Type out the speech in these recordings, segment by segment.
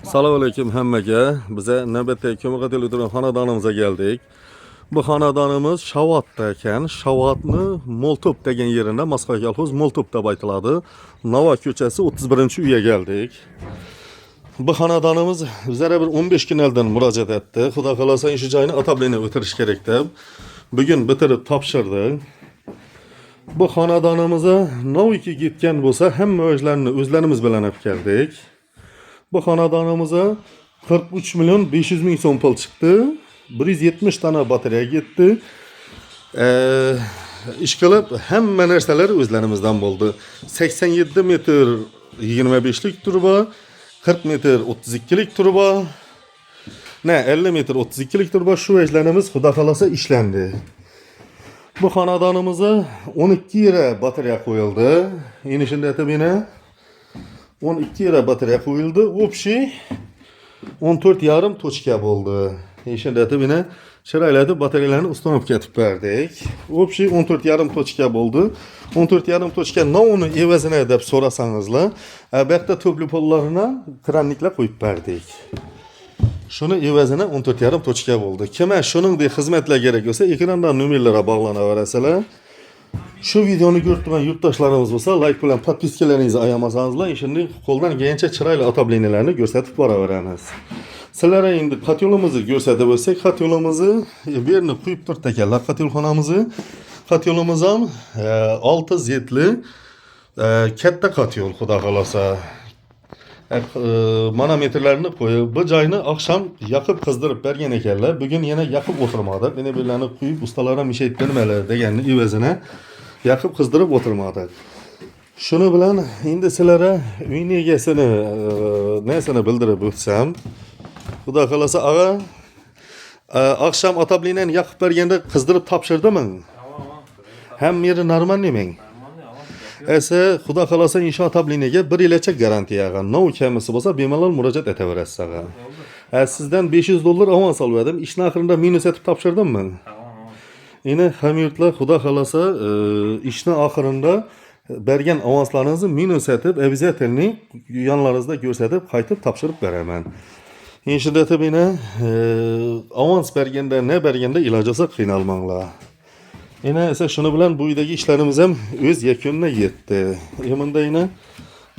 Assalomu alaykum hammaga. Bize navbatdagi ko'mag'atil o'tirgan xonadonimizga geldik. Bu xonadonimiz Shavatda ekan. Shavatni Moltop degan yerinde Moskva kolxoz Moltop deb aytiladi. Nova ko'chasi 31-uyga geldik. Bu xonadonimiz bizlarga bir 15 kun oldin murojaat etdi. Xudo xolasa shu joyni atoblikni o'tirish kerak deb. Bugun bitirib topshirdik. Bu xonadonimizga Noviki gitgan bo'lsa, hamma o'zlarini o'zlarimiz bilan olib keldik. Bu xonadonimizga 43 milyon 500 ming so'm pul chiqdi. 170 tane batareya gitti. İş qilib hamma narsalar o'zlarimizdan bo'ldi. 87 metr 25lik turba, 40 metr 32lik turba, 50 metr 32lik turba şu ejlerimiz xudo xolasa işlendi. Bu xonadonimizga 12 yere batareya qo'yildi. Enishinde tabiine 12 yere batareya qo'yildi. Общий 14,5 tochka bo'ldi. Enishinde tabiine chiroyli batareyalarni ustanovka etib berdik. Общий 14,5 tochka bo'ldi. 14,5 tochka navini evazini deb so'rasangizlar, bu yerda tubli pullarni kranniklar qo'yib berdik. Şunu evazini 14,5 tochka bo'ldi. Kimga shuningdek xizmatlar kerak bo'lsa, ekrandan nomerlarga bog'lanaverasizlar. Şu videoni ko'rib turgan yurtdoshlarimiz bo'lsa, like bilan podpiskalaringizni ayamasangizlar, ishni qo'ldan kelgancha chiroyli atobliklarni ko'rsatib boraveramiz. Sizlarga endi qatyolimizni ko'rsatib bo'lsak, qatyolimizni bu yerni quyib turibdi ekanlar. Qatyolxonamizni qatyolimiz ham 6 zetli katta qatyol, xudo xolasa. Manometrlerini koyup bu joyni akşam yakıp kızdırıp bergen ekanlar. Bugün yine yakıp oturmadık. Yine birilerini koyup ustalara mişeyt vermeler deganni evazine yakıp kızdırıp oturmadık. Şunu bilen endi sizlere uyni egasini nesini bildirib o'tsam. Xudo xolasa ağa akşam atabliğinden yakıp bergende kızdırıp topshirdimi? Hem yeri normal demang. Ese xudo xolasa inşaat tabliğine bir yilcha garantiya olgan. Nov kamisi bo'lsa bemalol murojaat etaverasiz ağa. Sizden $500 avans alverdim. İşin ahırında minus etip topshirdimmi? Yine hamyurtlar xudo xolasa işin ahırında bergen avanslarınızı minus etip obязательно yanlarınızda ko'rsatib qaytib topshirib beraman. Endi tabiine avans bergende ne bergende iloji bo'lsa qiynalmanglar. Yine ise şunu bilen bu uydagi işlerimiz hem öz yakununa yetti. Yeminde yine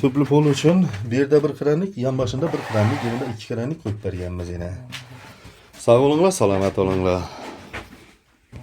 tüplü pol için bir de bir kranlik, yan başında bir kranlik, yanında iki kranlik koyup bergenimiz yine. Sağ olunlar, selamet olunlar.